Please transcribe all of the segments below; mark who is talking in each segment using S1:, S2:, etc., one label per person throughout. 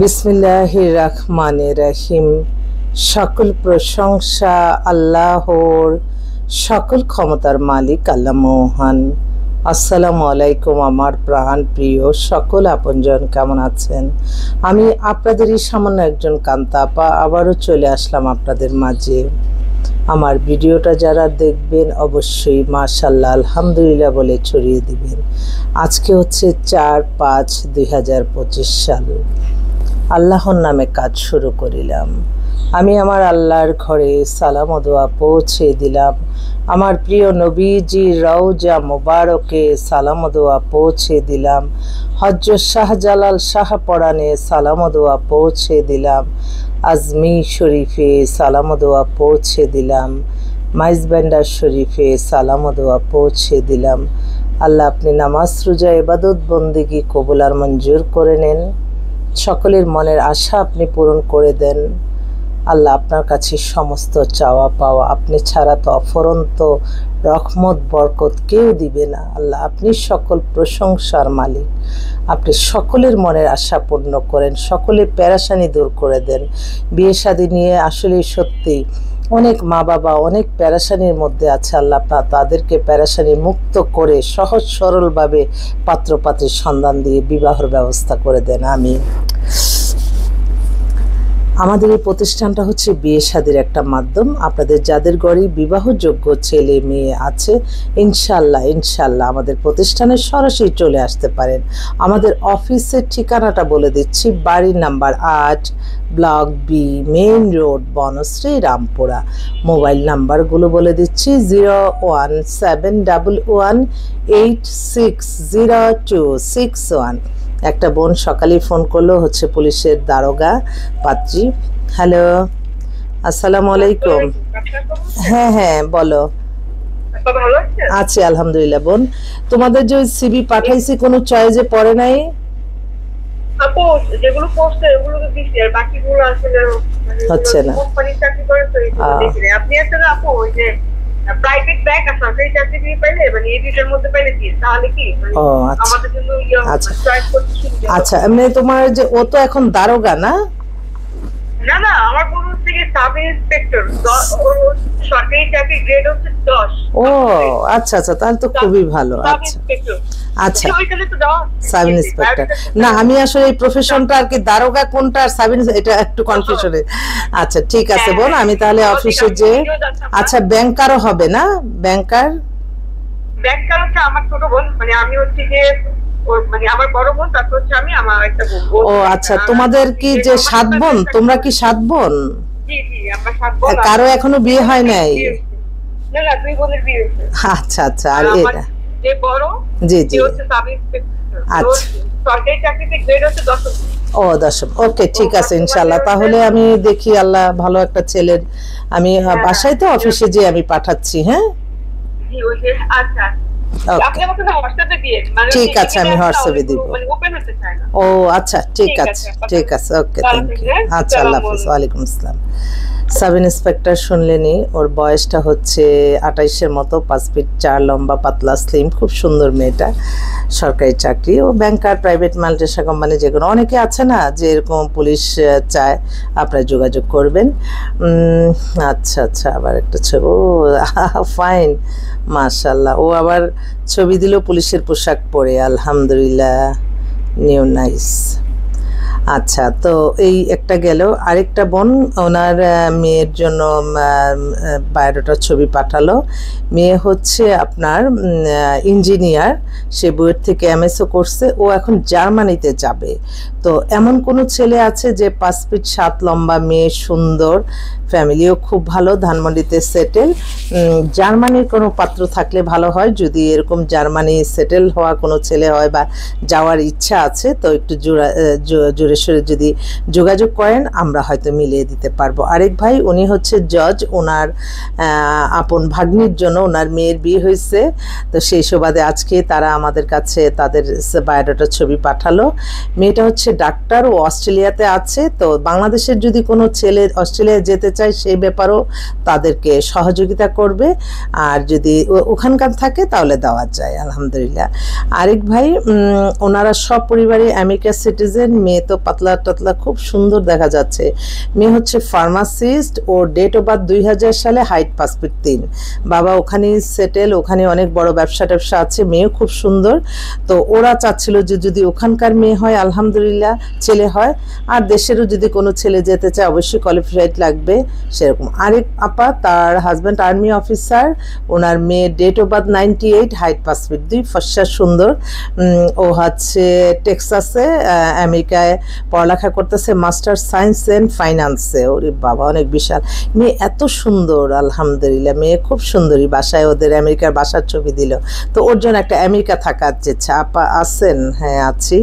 S1: বিসমিল্লাহির রহমানির রহিম। সকল প্রশংসা আল্লাহর, সকল ক্ষমতার মালিক আল্লাহ মহান। আসসালামু আলাইকুম আমার প্রাণ প্রিয় সকল আপনজন, কেমন আছেন? আমি আপনাদেরই সামান্য একজন কান্তা আপা আবারও চলে আসলাম আপনাদের মাঝে। আমার ভিডিওটা যারা দেখবেন অবশ্যই মাশাআল্লাহ আলহামদুলিল্লাহ বলে ছড়িয়ে দিবেন। আজকে হচ্ছে 4-5-2025 সাল। আল্লাহর নামে কাজ শুরু করিলাম। আমি আমার আল্লাহর ঘরে সালাম ও দোয়া পৌঁছে দিলাম। আমার প্রিয় নবীজি রওজা মোবারকে সালাম ও দোয়া পৌঁছে দিলাম। হযরত শাহজালাল শাহপরানে সালাম ও দোয়া পৌঁছে দিলাম। আজমি শরীফে সালাম ও দোয়া পৌঁছে দিলাম। মাইজবান্ডার শরীফে সালাম ও দোয়া পৌঁছে দিলাম। আল্লাহ আপনি নামাজ রোজা ইবাদত বন্দেগী কবুল আর মঞ্জুর করে নেন। সকলের মনের আশা আপনি পূরণ করে দেন। আল্লাহ আপনার কাছে সমস্ত চাওয়া পাওয়া, আপনি ছাড়া তো অফরন্ত রহমত বরকত কেউ দিবে না। আল্লাহ আপনি সকল প্রশংসার মালিক। আপনি সকলের মনের আশা পূর্ণ করেন, সকলের পেরেশানি দূর করে দেন। বিয়ে শাদী নিয়ে আসলে সত্যি অনেক মা বাবা অনেক পেরেশানির মধ্যে আছে। আল্লাহ আপনার তাদেরকে পেরেশানি মুক্ত করে সহজ সরলভাবে পাত্রপাত্রীর সন্ধান দিয়ে বিবাহের ব্যবস্থা করে দেন। আমি আমাদের এই প্রতিষ্ঠানটা হচ্ছে বিয়ে শাদীর একটা মাধ্যম। আপনাদের যাদের ঘরে বিবাহযোগ্য ছেলে মেয়ে আছে ইনশাল্লাহ আমাদের প্রতিষ্ঠানে সরাসরি চলে আসতে পারেন। আমাদের অফিসের ঠিকানাটা বলে দিচ্ছি, বাড়ি number 8, block B, main road, Banasree, Rampura. Mobile নাম্বারগুলো বলে দিচ্ছি 01711860261। একটা বোন সকালে ফোন করলো, হচ্ছে পুলিশের দারোগা পাত্রী। হ্যালো, আসসালামু আলাইকুম। হ্যাঁ বলো। আছি আলহামদুলিল্লাহ। বোন তোমাদের যে সিভি পাঠাইছি কোনো চয়েসে পড়ে নাই?
S2: আপু যেগুলো পোস্ট এগুলো তো দিছি, আর বাকিগুলো আসলে
S1: হচ্ছে না।
S2: কোম্পানি চাকরি করে তো দেখি আপনি আসলে আপু ওই যে প্রাইভেট ব্যাংক আছে সেই চাকরি পাইলে মানে এডিটের মধ্যে পাইলে কি তাহলে কি আমাদের জন্য চয়েস করতে সুবিধা।
S1: আচ্ছা এমনি তোমার যে ও তো এখন দারোগা না?
S2: না আমার বোন হচ্ছে সাব ইন্সপেক্টর, সরকারি চাকরি গ্রেড হচ্ছে 10।
S1: ও আচ্ছা তাহলে তো খুবই ভালো। আচ্ছা সাব ইন্সপেক্টর না, আমি আসলে এই প্রফেশনটা আর কি দারোগা কোনটা আর সাব এটা একটু কনফিউশনে। আচ্ছা ঠিক আছে বোন, আমি তাহলে অফিসে যে আচ্ছা ব্যাংকারও হবে না? ব্যাংকার
S2: হচ্ছে আমার ছোট বোন, মানে আমি হচ্ছে যে মানে আমার বড় বোন, তারপর হচ্ছে আমি আমার একটা বোন।
S1: ও আচ্ছা, তোমাদের কি যে 7 বোন? তোমরা কি 7 বোন?
S2: জি আমরা 7 বোন।
S1: কারো এখনো বিয়ে হয় নাই?
S2: না 2 বোনের বিয়ে হয়েছে।
S1: আচ্ছা আর এটা
S2: যে বড়
S1: জি
S2: হচ্ছে সাব ইন্সপেক্টর।
S1: আচ্ছা
S2: সরকারি চাকরিতে গ্রেড হচ্ছে 10।
S1: ও 10। ওকে ঠিক আছে ইনশাআল্লাহ। তাহলে আমি দেখি আল্লাহ ভালো একটা ছেলের আমি বাসায় তো অফিসে যে আমি পাঠাচ্ছি। হ্যাঁ
S2: জি ওই যে আচ্ছা আপনি আমাকে হোয়াটসঅ্যাপে দিন, মানে
S1: ঠিক আছে আমি হোয়াটসঅ্যাপে দিব।
S2: মানে ওপেন হতে চায় না।
S1: ও আচ্ছা ঠিক আছে ওকে থ্যাংক ইউ। আচ্ছা আল্লাহ হাফেজ। ওয়ালাইকুম আসসালাম। সাব ইন্সপেক্টর শুনলেনি, ওর বয়সটা হচ্ছে 28-এর মতো, 5 ফিট 4 লম্বা, পাতলা স্লিম, খুব সুন্দর মেয়েটা। সরকারি চাকরি, ও ব্যাংকার, প্রাইভেট মাল্টিনেশনাল কোম্পানি, যে কোনো অনেকে আছে না যে এরকম পুলিশ চায়, আপনারা যোগাযোগ করবেন। আচ্ছা আবার একটা ছবি, ও ফাইন মাশাআল্লাহ। ও আবার ছবি দিল পুলিশের পোশাক পরে, আলহামদুলিল্লাহ নিউ নাইস। আচ্ছা তো এই একটা গেল। আরেকটা বোন ওনার মেয়ের জন্য বায়োডাটার ছবি পাঠালো। মেয়ে হচ্ছে আপনার ইঞ্জিনিয়ার, সে বুয়েট থেকে এমএসও করছে, ও এখন জার্মানিতে যাবে। তো এমন কোনো ছেলে আছে যে 5 ফিট 7 লম্বা মেয়ে, সুন্দর, ফ্যামিলিও খুব ভালো, ধানমন্ডিতে সেটেল। জার্মানির কোনো পাত্র থাকলে ভালো হয়, যদি এরকম জার্মানি সেটেল হওয়া কোনো ছেলে হয় বা যাওয়ার ইচ্ছা আছে তো একটু জোরে সোরে যদি যোগাযোগ করেন আমরা হয়তো মিলিয়ে দিতে পারবো। আরেক ভাই উনি হচ্ছে জজ, ওনার আপন ভাগ্নির জন্য ওনার মেয়ের বিয়ে হয়েছে, তো সেই সুবাদে আজকে তারা আমাদের কাছে তাদের বায়োডাটার ছবি পাঠালো। মেয়েটা হচ্ছে ডাক্তার, ও অস্ট্রেলিয়াতে আছে। তো বাংলাদেশের যদি কোনো ছেলে অস্ট্রেলিয়া যেতে চায় চায় সেই ব্যাপারেও তাদেরকে সহযোগিতা করবে, আর যদি ওখানকার থাকে তাহলে দেওয়া যায় আলহামদুলিল্লাহ। আরেক ভাই ওনারা সব পরিবারে আমেরিকা সিটিজেন, মেয়ে তো পাতলা টাতলা খুব সুন্দর দেখা যাচ্ছে, মেয়ে হচ্ছে ফার্মাসিস্ট, ও ডেট অফ বার্থ 2000 সালে, হাইট 5 ফিট 3, বাবা ওখানেই সেটেল, ওখানে অনেক বড় ব্যবসা ট্যাবসা আছে, মেয়েও খুব সুন্দর। তো ওরা চাচ্ছিল যে যদি ওখানকার মেয়ে হয় আলহামদুলিল্লাহ, ছেলে হয়, আর দেশেরও যদি কোনো ছেলে যেতে চায় অবশ্যই কোয়ালিফাইড লাগবে সেরকম। আরেক আপা, তার হাজব্যান্ড আর্মি অফিসার, ওনার মেয়ে date of birth 98, height 5 feet 2, ফর্সা সুন্দর। ও হচ্ছে টেক্সাসে আমেরিকায় পড়ালেখা করতেছে, মাস্টার সায়েন্স অ্যান্ড ফাইন্যান্সে। ওরে বাবা, অনেক বিশাল মেয়ে, এত সুন্দর আলহামদুলিল্লাহ, মেয়ে খুব সুন্দরী। বাসায় ওদের আমেরিকার বাসার ছবি দিল, তো ওর জন্য একটা আমেরিকা থাকার যে আপা আছেন? হ্যাঁ আছি।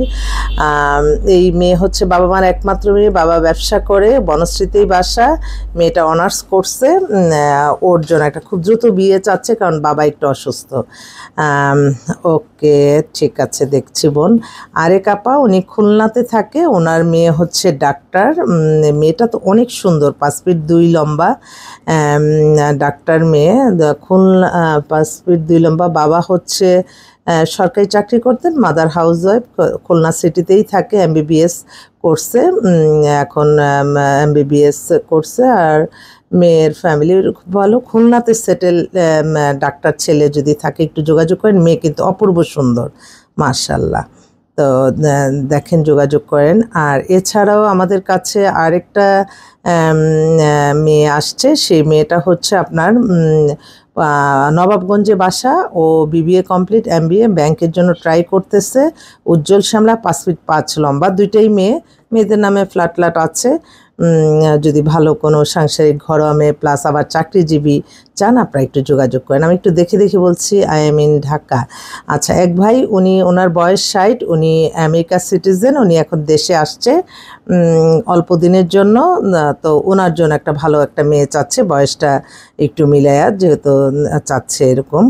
S1: এই মেয়ে হচ্ছে বাবা মার একমাত্র মেয়ে, বাবা ব্যবসা করে, বনশ্রীতেই বাসা, মেয়েটা অনার্স করছে, ওর জন্য একটা খুব দ্রুত বিয়ে চাচ্ছে কারণ বাবা একটু অসুস্থ। ওকে ঠিক আছে, দেখছি বোন। আরেক আপা, উনি খুলনাতে থাকে, ওনার মেয়ে হচ্ছে ডাক্তার, মেয়েটা তো অনেক সুন্দর, 5 ফিট 2 লম্বা, ডাক্তার মেয়ে, খুলনা 5 ফিট 2 লম্বা। বাবা হচ্ছে সরকারি চাকরি করতেন, মাদার হাউস ওয়াইফ, খুলনা সিটিতেই থাকে, MBBS করছে, এখন MBBS করছে। আর মেয়ের ফ্যামিলি খুব ভালো, খুলনাতে সেটেল, ডাক্তার ছেলে যদি থাকে একটু যোগাযোগ করেন, মেয়ে কিন্তু অপূর্ব সুন্দর মাশাআল্লাহ। তো দেখেন, যোগাযোগ করেন। আর এছাড়াও আমাদের কাছে আরেকটা মেয়ে আসছে, সেই মেয়েটা হচ্ছে আপনার নবাবগঞ্জে বাসা, ও BBA কমপ্লিট, MBA, ব্যাংকের জন্য ট্রাই করতেছে, উজ্জ্বল শ্যামলা, 5 ফিট 5 লম্বা, দুইটাই মেয়ে, মেয়েদের নামে ফ্ল্যাট আছে। যদি ভালো কোনো সাংসারিক ঘরোয়া মেয়ে প্লাস আবার চাকরিজীবী চান, আপনারা একটু যোগাযোগ করেন। আমি একটু দেখে বলছি, আই এম ইন ঢাকা। আচ্ছা, এক ভাই, ওনার বয়স 60, উনি আমেরিকা সিটিজেন, উনি এখন দেশে আসছে অল্প দিনের জন্য, তো ওনার জন্য একটা ভালো একটা মেয়ে চাচ্ছে, বয়সটা একটু মিলায়া যেহেতু চাচ্ছে এরকম।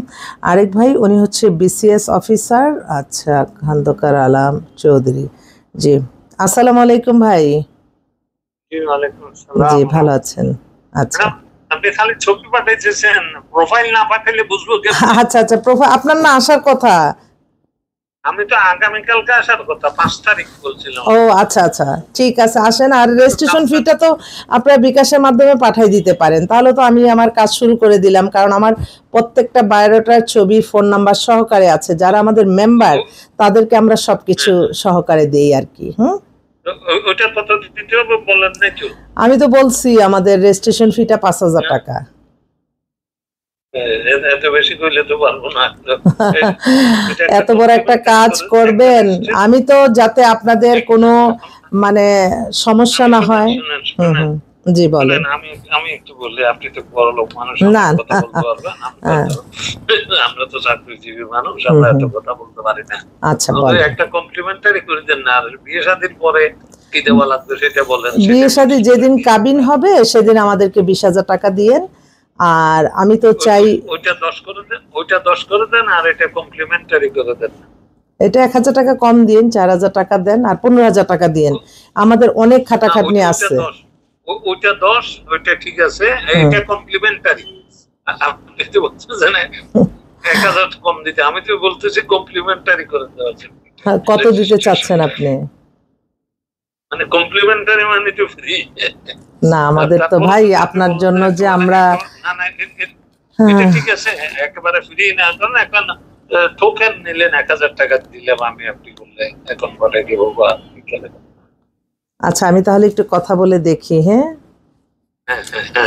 S1: আরেক ভাই, উনি হচ্ছে BCS অফিসার, আচ্ছা, খন্দকার আলম চৌধুরী। জি, আসসালামু আলাইকুম ভাই। জি, ভালো আছেন? আচ্ছা,
S3: আপনি খালি ছবি পাঠাইছেন, প্রোফাইল না পাঠাইলে বুঝবো কি?
S1: আচ্ছা, প্রোফাইল আপনার না আসার কথা,
S3: আমি তো আগামীকালকে আসার কথা, 5 তারিখ বলছিলাম।
S1: ও আচ্ছা, ঠিক আছে, আসেন। আর রেজিস্ট্রেশন ফিটা তো আপনারা বিকাশের মাধ্যমে পাঠাই দিতে পারেন, তাহলে তো আমি আমার কাজ শুরু করে দিলাম, কারণ আমার প্রত্যেকটা বায়োডাটার ছবি, ফোন নাম্বার সহকারে আছে, যারা আমাদের মেম্বার তাদেরকে আমরা সবকিছু সহকারে দেই আর কি।
S3: ওইটার কথা দিতে হবে বলেন নাই তো?
S1: আমি তো বলছি আমাদের রেজিস্ট্রেশন ফিটা 5000 টাকা।
S3: এত বেশি কইলে তো পারবো না।
S1: এত বড় একটা কাজ করবেন, আমি তো যাতে আপনাদের কোনো মানে সমস্যা না হয়। জি বলেন।
S3: আমি একটু বললে, আপনি তো বড় লোক মানুষ,
S1: না
S3: কথা বলতে পারবেন, আমরা তো চাকরিজীবী মানুষ, আমরা এত কথা বলতে পারি না।
S1: আচ্ছা, বলেন।
S3: একটা কমপ্লিমেন্টারি করে দেন না, আর বিয়ে শাদীর পরে কি দেওয়া লাগবে সেটা বলেন।
S1: বিয়ে শাদী যেদিন কাবিন হবে সেদিন আমাদেরকে 20,000 টাকা দিয়েন, আর আমি তো চাই
S3: ওইটা 10 করে দেন, ওইটা 10 করে দেন, আর এটা কমপ্লিমেন্টারি করে দেন।
S1: এটা 1000 টাকা কম দিন, 4000 টাকা দেন, আর 15,000 টাকা দিন, আমাদের অনেক খাটাখাটনি আছে।
S3: ওইটা 10, ওইটা ঠিক আছে, এটা কমপ্লিমেন্টারি। আপনি তো বলছেন 1000 কম দিতে, আমি তো বলতেছি কমপ্লিমেন্টারি করে দেওয়া।
S1: কত দিতে চাচ্ছেন আপনি?
S3: মানে কমপ্লিমেন্টারি মানে তো ফ্রি
S1: না, আমাদের তো ভাই আপনার জন্য যে আমরা,
S3: এটা ঠিক আছে, একেবারে ফ্রি না, কারণ এখন টোকেন নিলেন 1000 টাকা দিলাম আমি, আপনি বললে এখন বলে কি বাবা।
S1: আচ্ছা, আমি তাহলে একটু কথা বলে দেখি। হ্যাঁ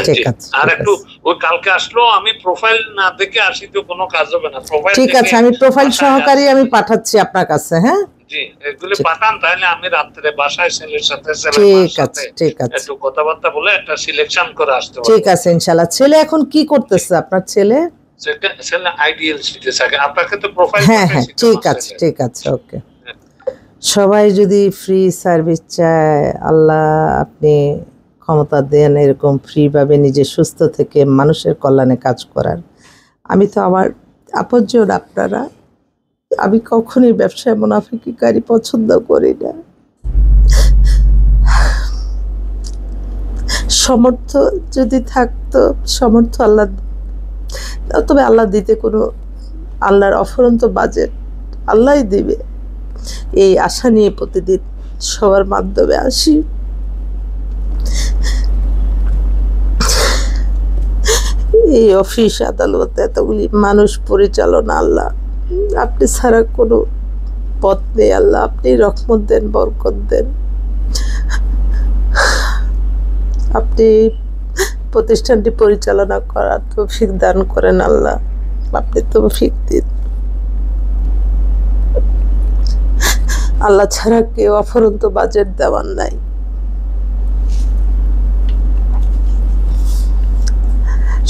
S1: ঠিক আছে,
S3: আর একটু ওই কালকে আসলো, আমি প্রোফাইল না দেখে আসি তো কোনো কাজ হবে না। প্রোফাইল
S1: ঠিক আছে, আমি প্রোফাইল সহকারী আমি পাঠাচ্ছি আপনার কাছে। হ্যাঁ
S3: জি, এগুলো পাঠান, তাহলে আমি রাত্রে বাসায় ছেলের সাথে
S1: ঠিক আছে
S3: একটু কথাবার্তা বলে একটা সিলেকশন করে আসতে পারবো।
S1: ঠিক আছে ইনশাআল্লাহ। ছেলে এখন কি করতেছে আপনার ছেলে?
S3: ছেলে আইডিয়াল সিটি থাকে, আপনাকে তো প্রোফাইল।
S1: হ্যাঁ ঠিক আছে ওকে। সবাই যদি ফ্রি সার্ভিস চায়, আল্লাহ আপনি ক্ষমতা দেন এরকম ফ্রি ভাবে নিজে সুস্থ থেকে মানুষের কল্যাণে কাজ করার। আমি তো আমার আপনজন আপনারা, আমি কখনোই ব্যবসায় মুনাফিকিকারী পছন্দ করি না। সমর্থ যদি থাকতো, সমর্থ আল্লাহ, তবে আল্লাহ দিতে কোনো, আল্লাহর অফুরন্ত বাজেট, আল্লাহই দিবে এই আশা নিয়ে প্রতিদিন সবার মাধ্যমে আসি। এই অফিস আদালত এতগুলি মানুষ পরিচালনা, আল্লাহ আপনি ছাড়া কোনো পথ নেই। আল্লাহ আপনি রহমত দেন, বরকত দেন, আপনি প্রতিষ্ঠানটি পরিচালনা করার তৌফিক দান করেন। আল্লাহ আপনি তৌফিক দিন। আল্লাহ ছাড়া কেউ অফুরন্ত বাজেট দেওয়ার নাই।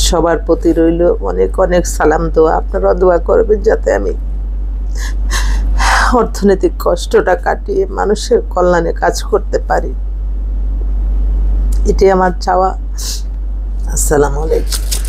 S1: সবার প্রতি রইল অনেক অনেক সালাম, দোয়া। আপনারা দোয়া করবেন যাতে আমি অর্থনৈতিক কষ্টটা কাটিয়ে মানুষের কল্যাণে কাজ করতে পারি, এটাই আমার চাওয়া। আসসালামু আলাইকুম।